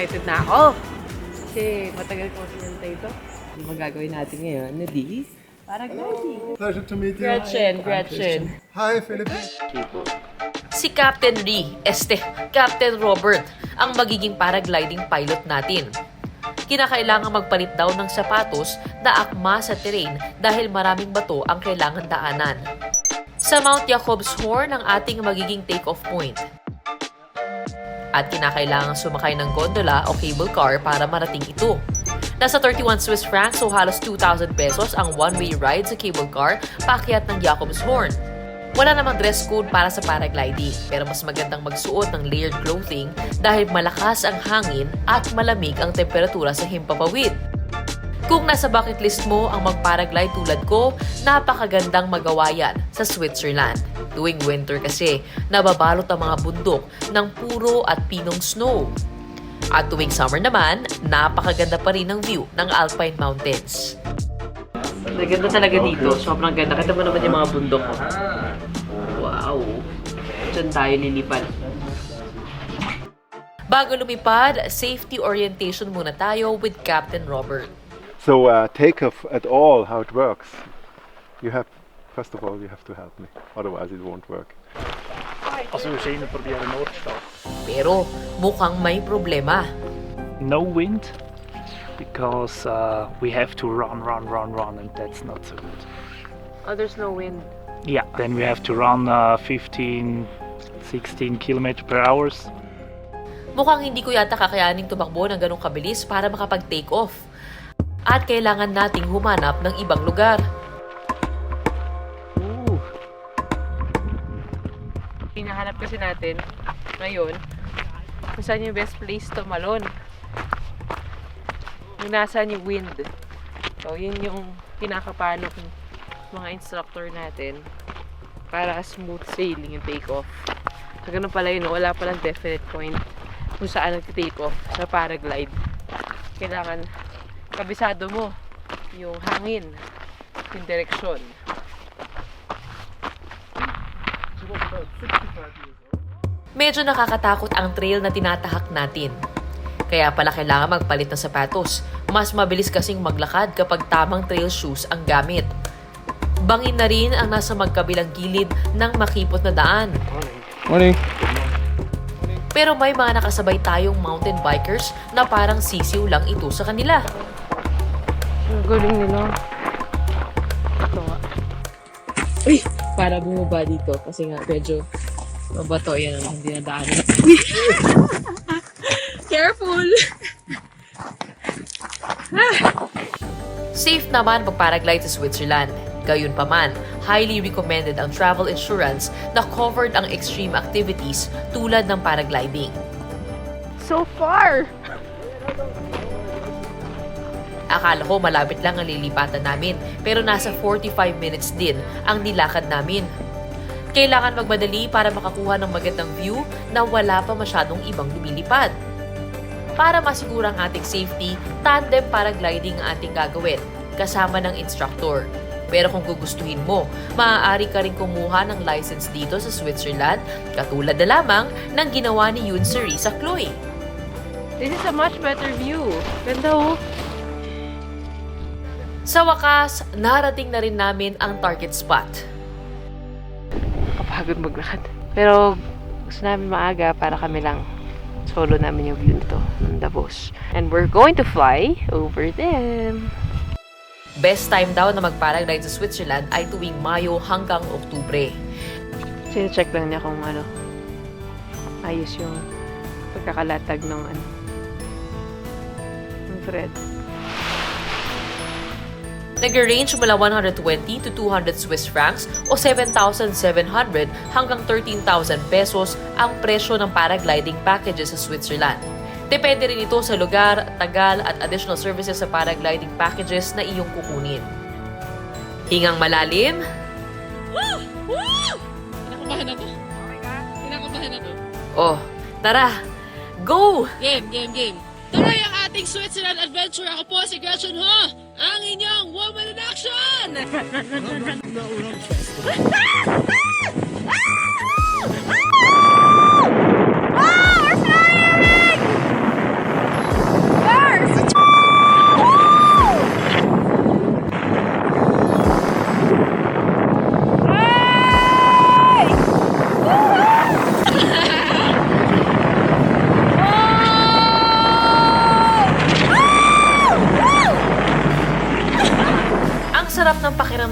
excited na ako. Kasi matagal ko sinantay ito. Ano magagawin natin ngayon? Nadi? Paragliding. Pleasure to meet you. Gretchen. Hi, Philippine. Si Captain Captain Robert, ang magiging paragliding pilot natin. Kinakailangan magpalit daw ng sapatos na akma sa terrain dahil maraming bato ang kailangan daanan. Sa Mount Jakobshorn ang ating magiging take-off point. At kinakailangan sumakay ng gondola o cable car para marating ito. Nasa 31 Swiss francs o halos 2,000 pesos ang one-way ride sa cable car paakyat ng Jakobshorn. Wala namang dress code para sa paragliding, pero mas magandang magsuot ng layered clothing dahil malakas ang hangin at malamig ang temperatura sa himpapawid. Kung nasa bucket list mo ang mag-paraglide tulad ko, napakagandang magawa yan sa Switzerland. Tuwing winter kasi, nababalot ang mga bundok ng puro at pinong snow. At tuwing summer naman, napakaganda pa rin ang view ng Alpine Mountains. Ganda talaga dito. Sobrang ganda. Kita mo naman yung mga bundok ko. Wow. Diyan tayo lilipad. Bago lumipad, safety orientation muna tayo with Captain Robert. So, takeoff at all, how it works. First of all, you have to help me. Otherwise, it won't work. Alltså vi ska in på Björn Nordstad. Pero mukhang may problema. No wind because we have to run and that's not so good. Oh, there's no wind. Yeah, then we have to run 15, 16 km per hours. Mukhang hindi ko yata kakayaning tumakbo ng ganong kabilis para makapag-take off. At kailangan nating humanap ng ibang lugar. Hinahanap kasi natin ngayon kung saan yung best place to malon. Kung nasaan yung wind. So, yun yung kinakapano ng mga instructor natin para smooth sailing yung take-off. So, ganun pala yun. Wala palang definite point kung saan nag-take off sa paraglide. Kailangan kabisado mo yung hangin, yung direksyon. Medyo nakakatakot ang trail na tinatahak natin. Kaya pala kailangan magpalit ng sapatos. Mas mabilis kasing maglakad kapag tamang trail shoes ang gamit. Bangin na rin ang nasa magkabilang gilid ng makipot na daan. Morning. Pero may mga nakasabay tayong mountain bikers na parang sisiw lang ito sa kanila. Ang galing nila. Ito nga. Uy! Para bumaba dito kasi nga medyo mabato yan ang hindi nadaanan. Careful! Safe naman mag-paraglide sa Switzerland. Gayunpaman, highly recommended ang travel insurance na covered ang extreme activities tulad ng paragliding. So far! Akala ko malapit lang ang lilipatan namin pero nasa 45 minutes din ang nilakad namin. Kailangan magmadali para makakuha ng magandang view na wala pa masyadong ibang lumilipad. Para masigurang ating safety, tandem paragliding ang ating gagawin kasama ng instructor. Pero kung gugustuhin mo, maaari ka rin kumuha ng license dito sa Switzerland katulad na lamang ng ginawa ni Yun Suri sa Chloe. This is a much better view. Ganda oh. Sa wakas, narating na rin namin ang target spot. Kapagod maglakad. Pero gusto namin maaga para kami lang solo namin yung view nito ng Davos. And we're going to fly over them. Best time daw na mag-paraglide sa Switzerland ay tuwing Mayo hanggang Oktubre. Sine-check lang niya kung ayos yung pagkakalatag ng ng thread. Nag-range mula 120 to 200 Swiss francs o 7,700 hanggang 13,000 pesos ang presyo ng paragliding packages sa Switzerland. Depende rin ito sa lugar, tagal at additional services sa paragliding packages na iyong kukunin. Hingang malalim. Kinakabahan ako. Kinakabahan ako. Oh, tara! Go! Game. Tuloy ang ating Switzerland adventure. Ako po si Gretchen Ho, ang inyong woman in action!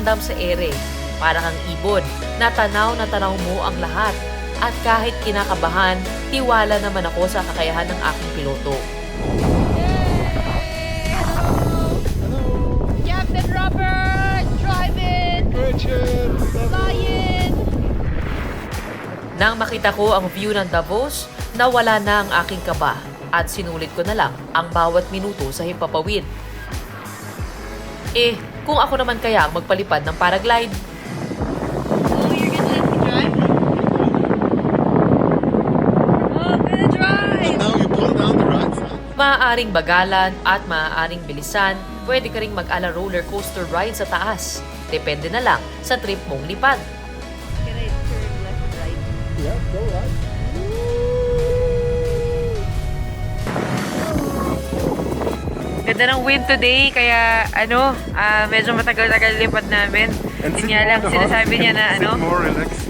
pakiramdam sa ere. Para kang ibon, na tanaw mo ang lahat. At kahit kinakabahan, tiwala naman ako sa kakayahan ng aking piloto. Captain Robert! Drive it! Fly it! Nang makita ko ang view ng Davos, nawala na ang aking kaba at sinulit ko na lang ang bawat minuto sa himpapawid. Kung ako naman kaya ang magpalipad ng paraglide? Oh, you're gonna let me drive? Oh, gonna drive! Now you pull down the right side. Maaaring bagalan at maaaring bilisan, pwede ka ring mag-ala roller coaster ride sa taas. Depende na lang sa trip mong lipad. Can I turn left and right? Yeah, go right. Ganda ng wind today, kaya medyo matagal-tagal lipad namin. Yun nga lang, sinasabi niya na more relaxed.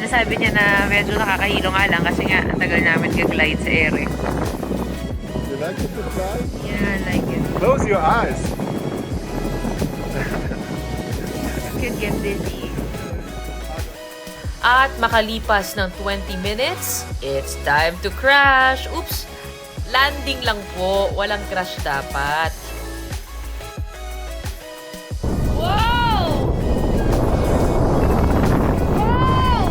sinasabi niya na medyo nakakahilo nga lang kasi nga ang tagal namin kag-glide sa ere. You like it to fly? Yeah, I like it. Close your eyes. You can get dizzy. At makalipas ng 20 minutes, it's time to crash. Oops! Landing lang po, walang crash dapat. Wow! Wow!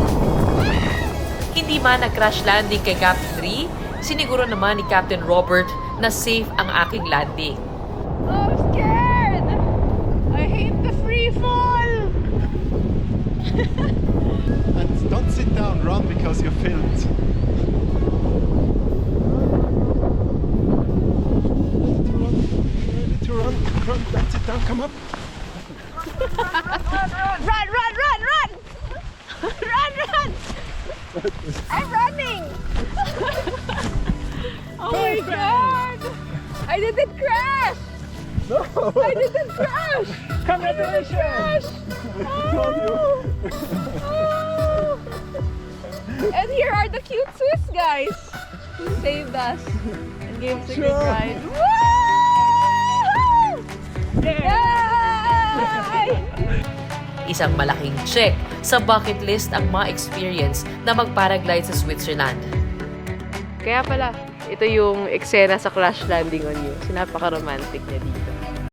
Hindi man nag-crash landing kay Captain Ree, siniguro naman ni Captain Robert na safe ang aking landing. I'm scared! I hate the free fall! And don't sit down, run because you're filmed. Ready to run, don't sit down, come up. Run, run, run, run! Run, run! I'm running! Oh my god! I didn't crash! No! I didn't crash! Congratulations! Oh! Oh! And here are the cute Swiss guys who saved us and gave us a good Sure. ride. Woo! Yay! Isang malaking check sa bucket list ang ma-experience na mag-paraglide sa Switzerland. Kaya pala, ito yung eksena sa Crash Landing on You. So, napaka-romantic niya dito.